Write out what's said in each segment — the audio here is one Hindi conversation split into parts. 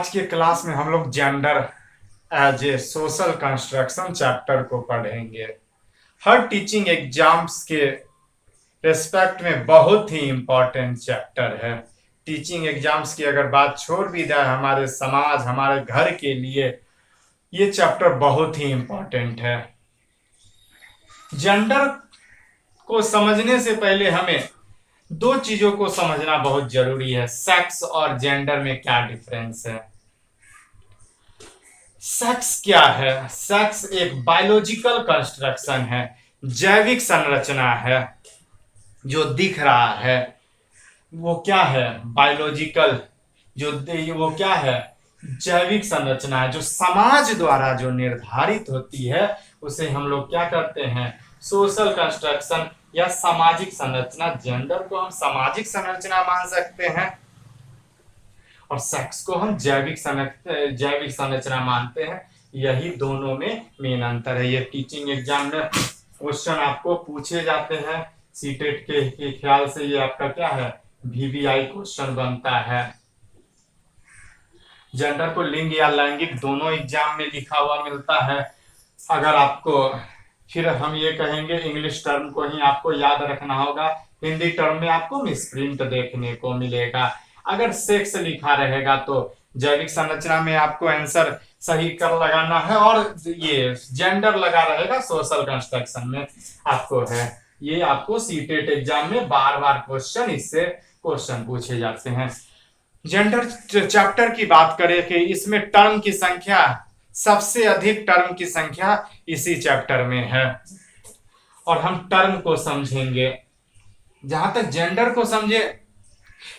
आज के क्लास में हम लोग gender as a social construction chapter को पढ़ेंगे। हर टीचिंग एग्जाम्स के रेस्पेक्ट में बहुत ही इम्पोर्टेंट चैप्टर है। टीचिंग एग्जाम्स की अगर बात छोड़ भी जाए, हमारे समाज हमारे घर के लिए ये चैप्टर बहुत ही इम्पोर्टेंट है। जेंडर को समझने से पहले हमें दो चीजों को समझना बहुत जरूरी है। सेक्स और जेंडर में क्या डिफरेंस है। सेक्स क्या है? सेक्स एक बायोलॉजिकल कंस्ट्रक्शन है, जैविक संरचना है। जो दिख रहा है वो क्या है? बायोलॉजिकल। वो क्या है? जैविक संरचना है, जो समाज द्वारा जो निर्धारित होती है उसे हम लोग क्या करते हैं? सोशल कंस्ट्रक्शन या सामाजिक संरचना। जेंडर को हम सामाजिक संरचना मान सकते हैं और सेक्स को हम जैविक संरचना मानते हैं। यही दोनों में मेन अंतर है। ये टीचिंग एग्जाम में क्वेश्चन आपको पूछे जाते हैं। सीटेट के ख्याल से ये आपका क्या है? वीवीआई क्वेश्चन बनता है। जेंडर को लिंग या लैंगिक दोनों एग्जाम में लिखा हुआ मिलता है। अगर आपको फिर हम ये कहेंगे, इंग्लिश टर्म को ही आपको याद रखना होगा, हिंदी टर्म में आपको मिसप्रिंट देखने को मिलेगा। अगर सेक्स लिखा रहेगा तो जैविक संरचना में आपको आंसर सही कर लगाना है, और ये जेंडर लगा रहेगा सोशल कंस्ट्रक्शन में आपको है। ये आपको सीटेट एग्जाम में बार बार इससे क्वेश्चन पूछे जाते हैं। जेंडर चैप्टर की बात करें कि इसमें टर्म की संख्या, सबसे अधिक टर्म की संख्या इसी चैप्टर में है और हम टर्म को समझेंगे। जहां तक जेंडर को समझे,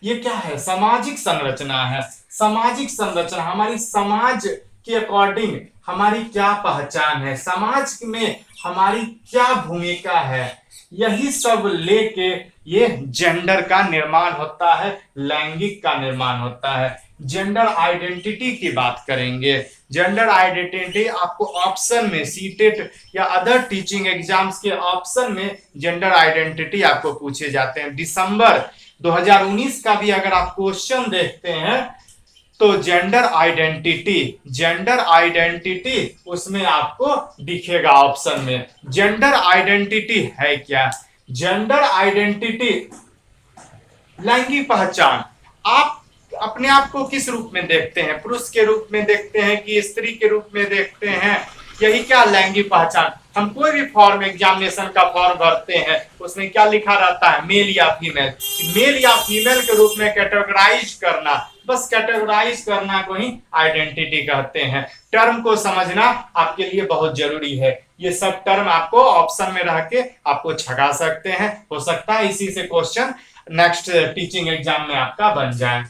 ये क्या है? सामाजिक संरचना है। सामाजिक संरचना हमारी समाज के अकॉर्डिंग हमारी क्या पहचान है, समाज में हमारी क्या भूमिका है, यही सब लेके ये जेंडर का निर्माण होता है, लैंगिक का निर्माण होता है। जेंडर आइडेंटिटी की बात करेंगे। जेंडर आइडेंटिटी आपको ऑप्शन में, सीटेट या अदर टीचिंग एग्जाम्स के ऑप्शन में जेंडर आइडेंटिटी आपको पूछे जाते हैं। दिसंबर 2019 का भी अगर आप क्वेश्चन देखते हैं तो जेंडर आइडेंटिटी उसमें आपको दिखेगा ऑप्शन में। जेंडर आइडेंटिटी है क्या? जेंडर आइडेंटिटी लैंगिक पहचान। आप अपने आप को किस रूप में देखते हैं? पुरुष के रूप में देखते हैं कि स्त्री के रूप में देखते हैं? यही क्या लैंगिक पहचान। हम कोई भी फॉर्म, एग्जामिनेशन का फॉर्म भरते हैं, उसमें क्या लिखा रहता है? मेल या फीमेल। मेल या फीमेल के रूप में कैटेगराइज करना, बस कैटेगराइज करना को ही आइडेंटिटी कहते हैं। टर्म को समझना आपके लिए बहुत जरूरी है। ये सब टर्म आपको ऑप्शन में रह के आपको छगा सकते हैं। हो सकता है इसी से क्वेश्चन नेक्स्ट टीचिंग एग्जाम में आपका बन जाए।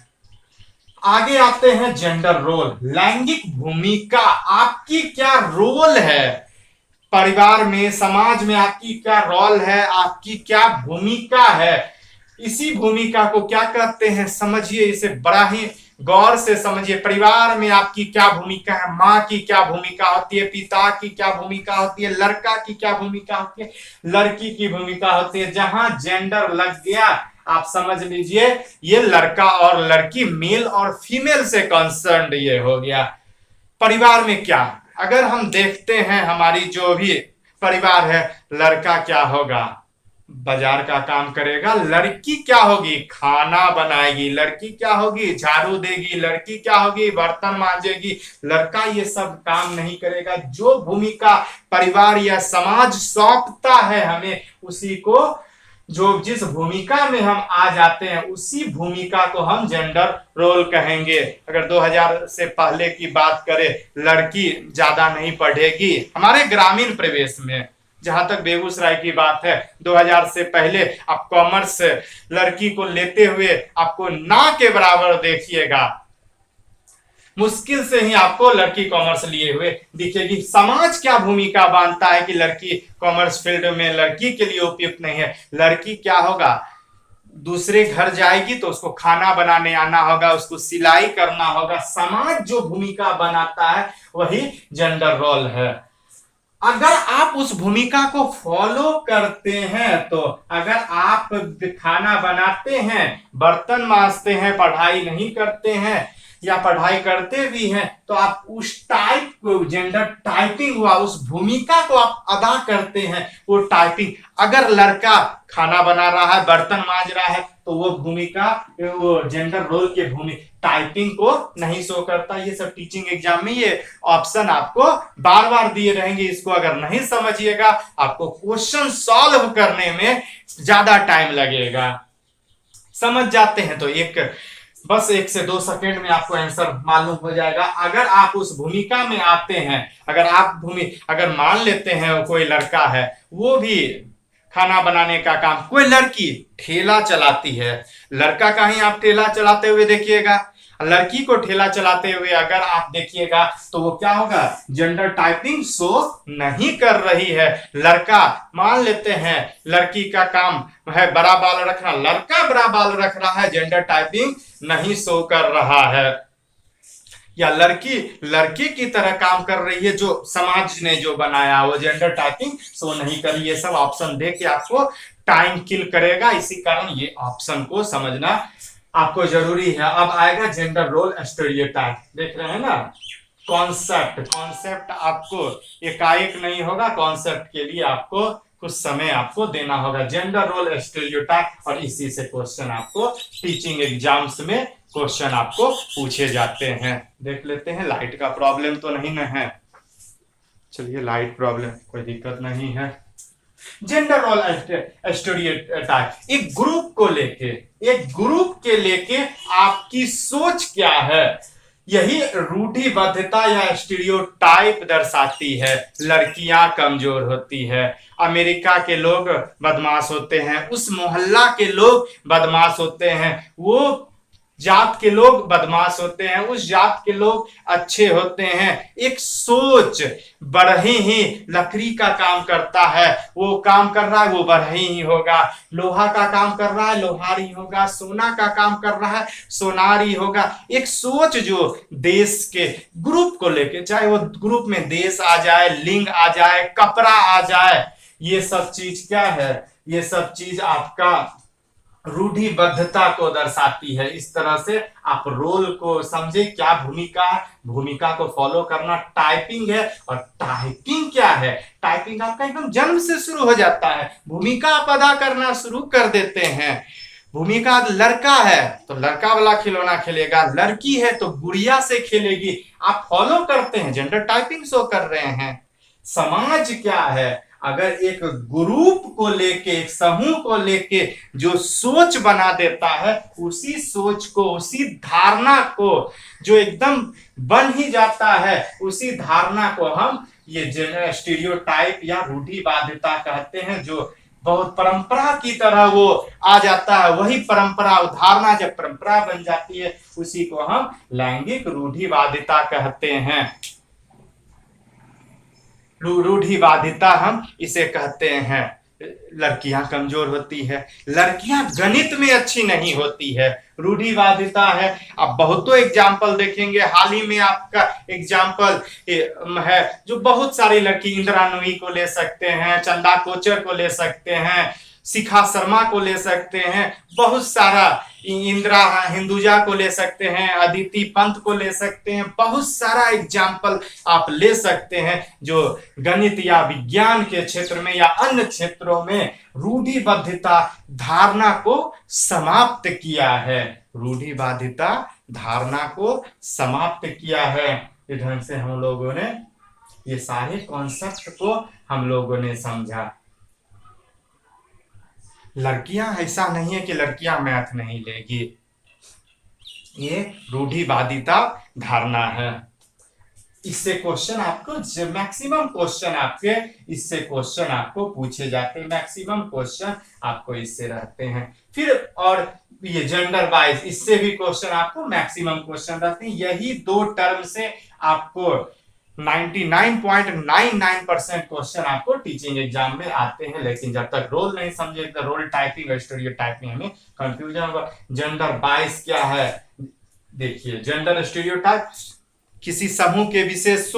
आगे आते हैं जेंडर रोल, लैंगिक भूमिका। आपकी क्या रोल है परिवार में, समाज में? आपकी क्या रोल है? आपकी क्या भूमिका है? इसी भूमिका को क्या कहते हैं? समझिए, इसे बड़ा ही गौर से समझिए। परिवार में आपकी क्या भूमिका है? माँ की क्या भूमिका होती है? पिता की क्या भूमिका होती है? लड़का की क्या भूमिका होती है? लड़की की भूमिका होती है। जहां जेंडर लग गया, आप समझ लीजिए ये लड़का और लड़की, मेल और फीमेल से कंसर्न्ड ये हो गया। परिवार में क्या, अगर हम देखते हैं हमारी जो भी परिवार है, लड़का क्या होगा? बाजार का काम करेगा। लड़की क्या होगी? खाना बनाएगी। लड़की क्या होगी? झाड़ू देगी। लड़की क्या होगी? बर्तन मांजेगी। लड़का ये सब काम नहीं करेगा। जो भूमिका परिवार या समाज सौंपता है हमें, उसी को, जो जिस भूमिका में हम आ जाते हैं, उसी भूमिका को हम जेंडर रोल कहेंगे। अगर 2000 से पहले की बात करें, लड़की ज्यादा नहीं पढ़ेगी हमारे ग्रामीण प्रदेश में। जहां तक बेगूसराय की बात है, 2000 से पहले आप कॉमर्स लड़की को लेते हुए आपको ना के बराबर देखिएगा। मुश्किल से ही आपको लड़की कॉमर्स लिए हुए दिखेगी। समाज क्या भूमिका मानता है कि लड़की कॉमर्स फील्ड में लड़की के लिए उपयुक्त नहीं है? लड़की क्या होगा? दूसरे घर जाएगी तो उसको खाना बनाने आना होगा, उसको सिलाई करना होगा। समाज जो भूमिका बनाता है वही जेंडर रोल है। अगर आप उस भूमिका को फॉलो करते हैं, तो अगर आप खाना बनाते हैं, बर्तन मांजते हैं, पढ़ाई नहीं करते हैं, या पढ़ाई करते भी हैं तो आप उस टाइप को, जेंडर टाइपिंग हुआ, उस भूमिका को आप अदा करते हैं, वो टाइपिंग। अगर लड़का खाना बना रहा है, बर्तन मांज रहा है, तो वो भूमिका, वो जेंडर रोल के भूमिका टाइपिंग को नहीं शो करता। ये सब टीचिंग एग्जाम में ये ऑप्शन आपको बार बार दिए रहेंगे। इसको अगर नहीं समझिएगा आपको क्वेश्चन सॉल्व करने में ज्यादा टाइम लगेगा। समझ जाते हैं तो बस 1 से 2 सेकंड में आपको आंसर मालूम हो जाएगा। अगर आप उस भूमिका में आते हैं, अगर मान लेते हैं कोई लड़का है, वो भी खाना बनाने का काम, कोई लड़की ठेला चलाती है, लड़का कहीं आप ठेला चलाते हुए देखिएगा, लड़की को ठेला चलाते हुए अगर आप देखिएगा तो वो क्या होगा, जेंडर टाइपिंग शो नहीं कर रही है। लड़का, मान लेते हैं लड़की का काम है बड़ा बाल रखना, लड़का बड़ा बाल रख रहा है, जेंडर टाइपिंग नहीं शो कर रहा है। या लड़की की तरह काम कर रही है, जो समाज ने जो बनाया वो जेंडर टाइपिंग शो नहीं कर रही। ये सब ऑप्शन दे के आपको टाइम किल करेगा, इसी कारण ये ऑप्शन को समझना आपको जरूरी है। अब आएगा जेंडर रोल स्टेरियोटाइप, देख रहे हैं ना, कॉन्सेप्ट आपको एकाएक नहीं होगा, कॉन्सेप्ट के लिए आपको कुछ समय आपको देना होगा। जेंडर रोल स्टेरियोटाइप, और इसी से क्वेश्चन आपको टीचिंग एग्जाम्स में क्वेश्चन आपको पूछे जाते हैं। देख लेते हैं, लाइट का प्रॉब्लम तो नहीं ना है, चलिए लाइट प्रॉब्लम कोई दिक्कत नहीं है। जेंडर रोल स्टेरियोटाइप, एक ग्रुप के लेके आपकी सोच क्या है, यही रूढ़िबद्धता या स्टीरियोटाइप दर्शाती है। लड़कियां कमजोर होती है, अमेरिका के लोग बदमाश होते हैं, उस मोहल्ला के लोग बदमाश होते हैं, वो जात के लोग बदमाश होते हैं, उस जात के लोग अच्छे होते हैं। एक सोच, बढ़ई ही लकड़ी का काम करता है, वो काम कर रहा है वो बढ़ई ही होगा, लोहा का काम कर रहा है लोहार ही होगा, सोना का काम कर रहा है सोनार ही होगा। एक सोच जो देश के ग्रुप को लेके, चाहे वो ग्रुप में देश आ जाए, लिंग आ जाए, कपड़ा आ जाए, ये सब चीज क्या है, ये सब चीज आपका रूढ़िबद्धता को दर्शाती है। इस तरह से आप रोल को समझे, क्या भूमिका को फॉलो करना टाइपिंग है। और टाइपिंग क्या है, टाइपिंग आपका एकदम जन्म से शुरू हो जाता है, भूमिका आप अदा करना शुरू कर देते हैं। भूमिका लड़का है तो लड़का वाला खिलौना खेलेगा, लड़की है तो गुड़िया से खेलेगी, आप फॉलो करते हैं, जेंडर टाइपिंग शो कर रहे हैं। समाज क्या है, अगर एक ग्रुप को लेके, एक समूह को लेके जो सोच बना देता है, उसी सोच को, उसी धारणा को जो एकदम बन ही जाता है, उसी धारणा को हम ये जेंडर स्टीरियोटाइप या रूढ़िवादिता कहते हैं। जो बहुत परंपरा की तरह वो आ जाता है, वही परंपरा, धारणा जब परंपरा बन जाती है, उसी को हम लैंगिक रूढ़िवादिता कहते हैं। रूढ़िवादिता हम इसे कहते हैं। लड़कियां कमजोर होती है, लड़कियां गणित में अच्छी नहीं होती है, रूढ़िवादिता है। आप बहुतों एग्जाम्पल देखेंगे, हाल ही में आपका एग्जाम्पल है जो बहुत सारी लड़की, इंदिरा नूई को ले सकते हैं, चंदा कोचर को ले सकते हैं, शिखा शर्मा को ले सकते हैं, बहुत सारा, इंदिरा हिंदुजा को ले सकते हैं, अदिति पंत को ले सकते हैं, बहुत सारा एग्जाम्पल आप ले सकते हैं जो गणित या विज्ञान के क्षेत्र में या अन्य क्षेत्रों में रूढ़िबद्धता धारणा को समाप्त किया है। रूढ़िबद्धता धारणा को समाप्त किया है। इस ढंग से हम लोगों ने ये सारे कॉन्सेप्ट को हम लोगों ने समझा। लड़कियां, ऐसा नहीं है कि लड़कियां मैथ नहीं लेगी, ये रूढ़िवादिता धारणा है। इससे क्वेश्चन आपको, मैक्सिमम क्वेश्चन आपके इससे क्वेश्चन आपको पूछे जाते हैं, मैक्सिमम क्वेश्चन आपको इससे रहते हैं। फिर और ये जेंडर वाइज, इससे भी क्वेश्चन आपको मैक्सिमम क्वेश्चन रहते हैं। यही 2 टर्म से आपको 99.99% क्वेश्चन आपको टीचिंग एग्जाम में आते हैं। लेकिन जब तक रोल नहीं समझे, तो रोल टाइपिंग और स्टीरियोटाइप में हमें कंफ्यूजन होगा। जेंडर बाइस क्या है, देखिए, जेंडर स्टीरियोटाइप किसी समूह के विशेष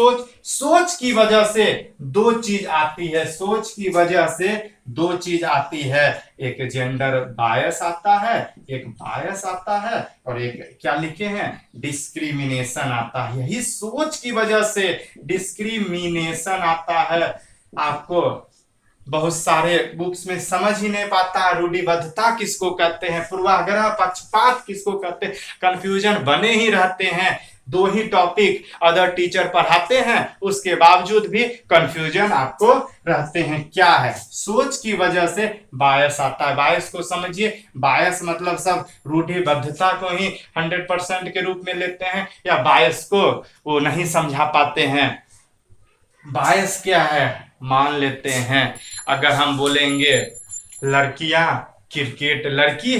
सोच की वजह से 2 चीज आती है, सोच की वजह से दो चीज आती है, एक जेंडर बायस आता है, एक बायस आता है, और एक क्या लिखे हैं, डिस्क्रिमिनेशन आता है। यही सोच की वजह से डिस्क्रिमिनेशन आता है। आपको बहुत सारे बुक्स में समझ ही नहीं पाता है रूढ़िबद्धता किसको कहते हैं, पूर्वाग्रह पक्षपात किसको कहते हैं, कंफ्यूजन बने ही रहते हैं। दो ही टॉपिक अदर टीचर पढ़ाते हैं, उसके बावजूद भी कंफ्यूजन आपको रहते हैं। क्या है, सोच की वजह से बायस आता है। बायस को समझिए, बायस मतलब सब रूढ़िबद्धता को ही 100% के रूप में लेते हैं, या बायस को वो नहीं समझा पाते हैं। बायस क्या है, मान लेते हैं अगर हम बोलेंगे लड़कियां क्रिकेट, लड़की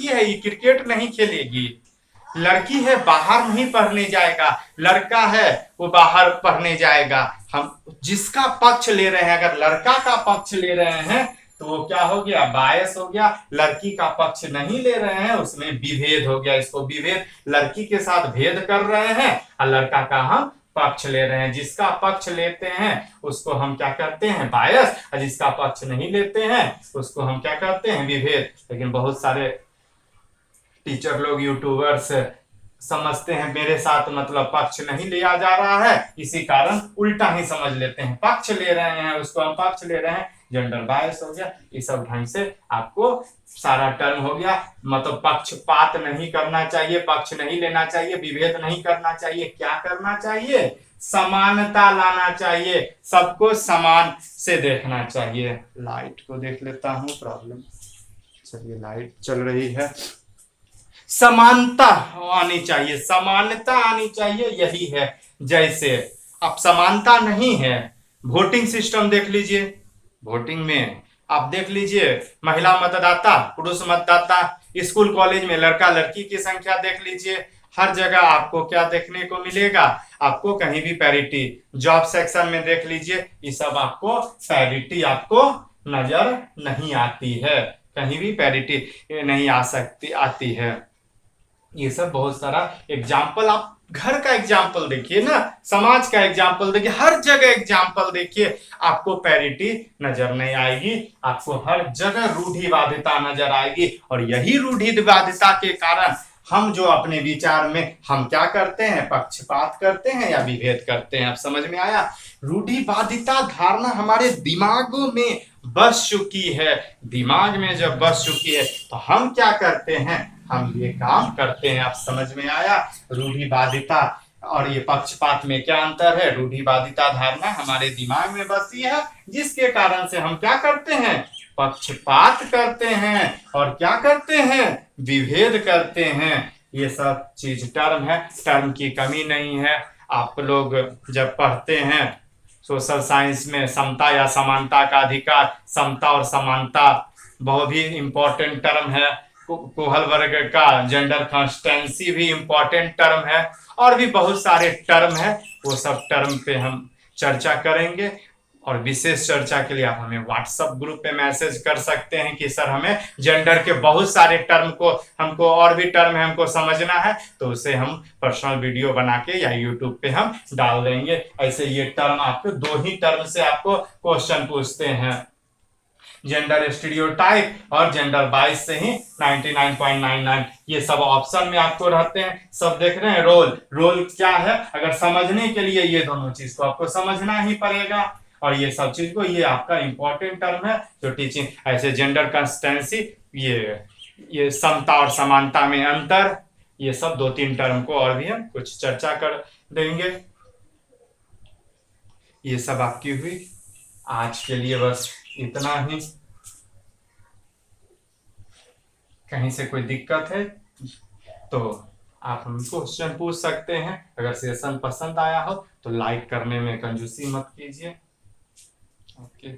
है ये क्रिकेट नहीं खेलेगी, लड़की है बाहर नहीं पढ़ने जाएगा, लड़का है वो बाहर पढ़ने जाएगा। हम जिसका पक्ष ले रहे हैं, अगर लड़का का पक्ष ले रहे हैं तो वो क्या हो गया, बायस हो गया। लड़की का पक्ष नहीं ले रहे हैं, उसमें विभेद हो गया। इसको विभेद, लड़की के साथ भेद कर रहे हैं और लड़का का हम पक्ष ले रहे हैं। जिसका पक्ष लेते हैं उसको हम क्या कहते हैं, बायस, और जिसका पक्ष नहीं लेते हैं उसको हम क्या कहते हैं, विभेद। लेकिन बहुत सारे टीचर लोग, यूट्यूबर्स समझते हैं मेरे साथ मतलब पक्ष नहीं लिया जा रहा है, इसी कारण उल्टा ही समझ लेते हैं, पक्ष ले रहे हैं उसको हम पक्ष ले रहे हैं, जेंडर बायस हो गया। इस सब ढंग से आपको सारा टर्म हो गया। मतलब पक्षपात नहीं करना चाहिए, पक्ष नहीं लेना चाहिए, विभेद नहीं करना चाहिए, क्या करना चाहिए, समानता लाना चाहिए, सबको समान से देखना चाहिए। लाइट को देख लेता हूं, प्रॉब्लम, चलिए लाइट चल रही है। समानता आनी चाहिए, समानता आनी चाहिए, यही है। जैसे अब समानता नहीं है, वोटिंग सिस्टम देख लीजिए, वोटिंग में आप देख लीजिए महिला मतदाता, पुरुष मतदाता, स्कूल कॉलेज में लड़का लड़की की संख्या देख लीजिए, हर जगह आपको क्या देखने को मिलेगा, आपको कहीं भी पैरिटी। जॉब सेक्शन में देख लीजिए, ये सब आपको पैरिटी आपको नजर नहीं आती है, कहीं भी पैरिटी नहीं आती है। ये सब बहुत सारा एग्जाम्पल, आप घर का एग्जाम्पल देखिए ना, समाज का एग्जाम्पल देखिए, हर जगह एग्जाम्पल देखिए, आपको पैरिटी नजर नहीं आएगी, आपको हर जगह रूढ़िवादिता नजर आएगी। और यही रूढ़िवादिता के कारण हम जो अपने विचार में हम क्या करते हैं, पक्षपात करते हैं या विभेद करते हैं। अब समझ में आया, रूढ़िवादिता धारणा हमारे दिमागों में बस चुकी है। दिमाग में जब बस चुकी है तो हम क्या करते हैं, हम ये काम करते हैं। अब समझ में आया, रूढ़िवादिता और ये पक्षपात में क्या अंतर है। रूढ़िवादिता धारणा हमारे दिमाग में बसी है, जिसके कारण से हम क्या करते हैं, पक्षपात करते हैं और क्या करते हैं, विभेद करते हैं। ये सब चीज टर्म है, टर्म की कमी नहीं है। आप लोग जब पढ़ते हैं सोशल साइंस में समता या समानता का अधिकार, समता और समानता बहुत ही इंपॉर्टेंट टर्म है। कोहल वर्ग का जेंडर कॉन्स्टेंसी भी इंपॉर्टेंट टर्म है, और भी बहुत सारे टर्म है, वो सब टर्म पे हम चर्चा करेंगे। और विशेष चर्चा के लिए आप हमें व्हाट्सएप ग्रुप पे मैसेज कर सकते हैं कि सर हमें जेंडर के बहुत सारे टर्म को, हमको और भी टर्म है हमको समझना है, तो उसे हम पर्सनल वीडियो बना के या यूट्यूब पे हम डाल देंगे। ऐसे ये टर्म आपको दो ही टर्म से आपको क्वेश्चन पूछते हैं, जेंडर स्टीरियोटाइप और जेंडर बायस से ही 99.99 ये सब ऑप्शन में आपको रहते हैं। सब देख रहे हैं, रोल क्या है, अगर समझने के लिए ये दोनों चीज को आपको समझना ही पड़ेगा। और ये सब चीज को, ये आपका इंपॉर्टेंट टर्म है जो टीचिंग, ऐसे जेंडर कंसिस्टेंसी, ये समता और समानता में अंतर, ये सब 2-3 टर्म को और भी हम कुछ चर्चा कर देंगे। ये सब आपकी हुई आज के लिए, बस इतना ही। कहीं से कोई दिक्कत है तो आप हमको क्वेश्चन पूछ सकते हैं। अगर सेशन पसंद आया हो तो लाइक करने में कंजूसी मत कीजिए। ओके।